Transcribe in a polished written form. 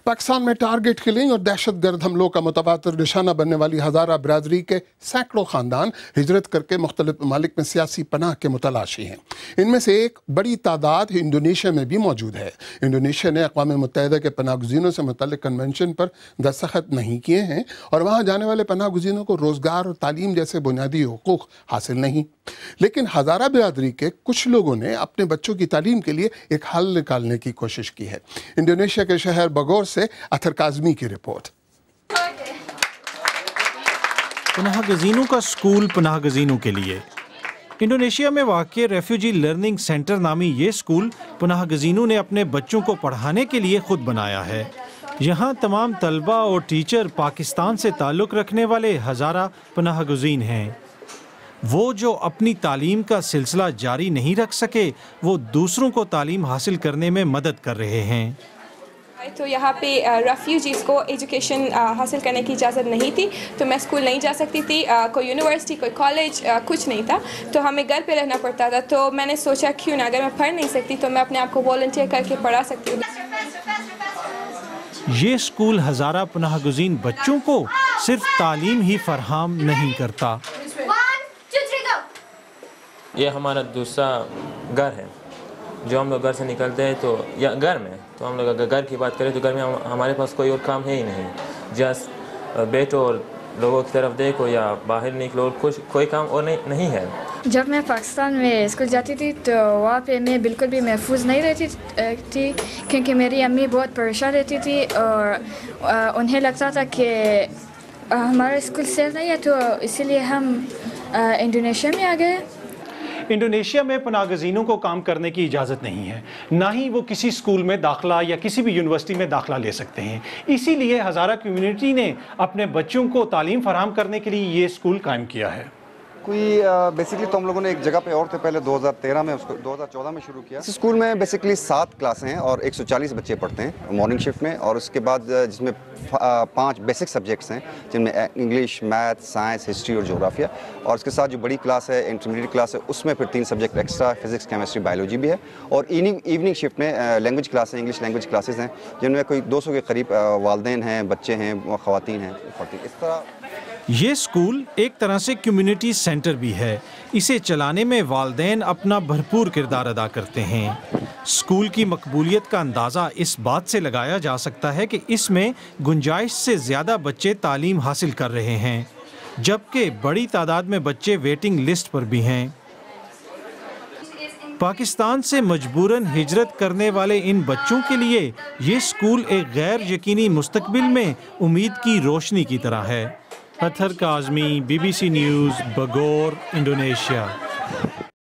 पाकिस्तान में target killing और दहशतगर्द हमलों का मुतवातिर निशाना बनने वाली हज़ारा बिरादरी के सैकड़ों ख़ानदान हिजरत करके मुख्तलिफ ममालिक में सियासी पनाह के मुतलाशी हैं। इनमें से एक बड़ी तादाद इंडोनेशिया में भी मौजूद है। इंडोनेशिया ने अक़वाम मुत्तहिदा के पनाह गुज़ीनों से मुतल्लिक़ कन्वेंशन पर दस्तखत नहीं किए हैं और वहाँ जाने वाले पनाह गुज़ीनों को रोज़गार और तालीम जैसे बुनियादी हुकूक़ हासिल नहीं। लेकिन हज़ारा बिरादरी के कुछ लोगों ने अपने बच्चों की तालीम के लिए एक हल निकालने की कोशिश की है। इंडोनेशिया के शहर बगोर से अथर काज़मी की रिपोर्ट। पनाह गज़ीनों का स्कूल पनाह गज़ीनों के लिए। इंडोनेशिया में वाक़ रेफ्यूजी लर्निंग सेंटर नामी ये स्कूल पनाह गज़ीनों ने अपने बच्चों को पढ़ाने के लिए खुद बनाया है। यहाँ तमाम तलबा और टीचर पाकिस्तान से ताल्लुक़ रखने वाले हज़ारा पनाह गज़ीन हैं। वो जो अपनी तालीम का सिलसिला जारी नहीं रख सके, वो दूसरों को तालीम हासिल करने में मदद कर रहे हैं। तो यहाँ पे रेफ्यूजीज़ को एजुकेशन हासिल करने की इजाज़त नहीं थी, तो मैं स्कूल नहीं जा सकती थी, कोई यूनिवर्सिटी कोई कॉलेज कुछ नहीं था, तो हमें घर पे रहना पड़ता था। तो मैंने सोचा क्यों ना, अगर मैं पढ़ नहीं सकती तो मैं अपने आप को वॉलंटियर करके पढ़ा सकती हूँ। ये स्कूल हज़ारा पनाह गुज़ीन बच्चों को सिर्फ तालीम ही फराहम नहीं करता। ये हमारा दूसरा घर है। जो हम लोग घर से निकलते हैं तो या घर में, तो हम लोग अगर घर की बात करें तो घर में हमारे पास कोई और काम है ही नहीं। जस्ट बैठो और लोगों की तरफ देखो या बाहर निकलो, कुछ कोई काम और नहीं है। जब मैं पाकिस्तान में स्कूल जाती थी तो वहाँ पे मैं बिल्कुल भी महफूज नहीं रहती थी, क्योंकि मेरी अम्मी बहुत परेशान रहती थी और उन्हें लगता था कि हमारा स्कूल सेफ नहीं है, तो इसीलिए हम इंडोनेशिया में आ गए। इंडोनेशिया में पनाह गज़ीनों को काम करने की इजाज़त नहीं है, ना ही वो किसी स्कूल में दाखिला या किसी भी यूनिवर्सिटी में दाखिला ले सकते हैं। इसीलिए हज़ारा कम्युनिटी ने अपने बच्चों को तालीम फराहम करने के लिए ये स्कूल कायम किया है। कोई बेसिकली तो हम लोगों ने एक जगह पे और थे, पहले 2013 में, उसको 2014 में शुरू किया। इस स्कूल में बेसिकली 7 क्लासें हैं और 140 बच्चे पढ़ते हैं मॉर्निंग शिफ्ट में, और उसके बाद जिसमें 5 बेसिक सब्जेक्ट्स हैं, जिनमें इंग्लिश, मैथ, साइंस, हिस्ट्री और जोग्राफिया, और उसके साथ जो बड़ी क्लास है, इंटरमीडिएट क्लास है, उसमें फिर 3 subject extra, physics, chemistry, biology भी है। और इवनिंग शिफ्ट में लैंग्वेज क्लासें, इंग्लिश लैंग्वेज क्लासेस हैं, जिनमें कोई 200 के करीब वालिदैन हैं, बच्चे हैं, ख़वातीन हैं पढ़ती। इस तरह ये स्कूल एक तरह से कम्युनिटी सेंटर भी है। इसे चलाने में वालिदैन अपना भरपूर किरदार अदा करते हैं। स्कूल की मकबूलियत का अंदाज़ा इस बात से लगाया जा सकता है कि इसमें गुंजाइश से ज़्यादा बच्चे तालीम हासिल कर रहे हैं, जबकि बड़ी तादाद में बच्चे वेटिंग लिस्ट पर भी हैं। पाकिस्तान से मजबूरन हिजरत करने वाले इन बच्चों के लिए ये स्कूल एक गैर यकीनी मुस्तकबिल में उम्मीद की रोशनी की तरह है। Athar Kazmi, BBC news, Bogor, Indonesia.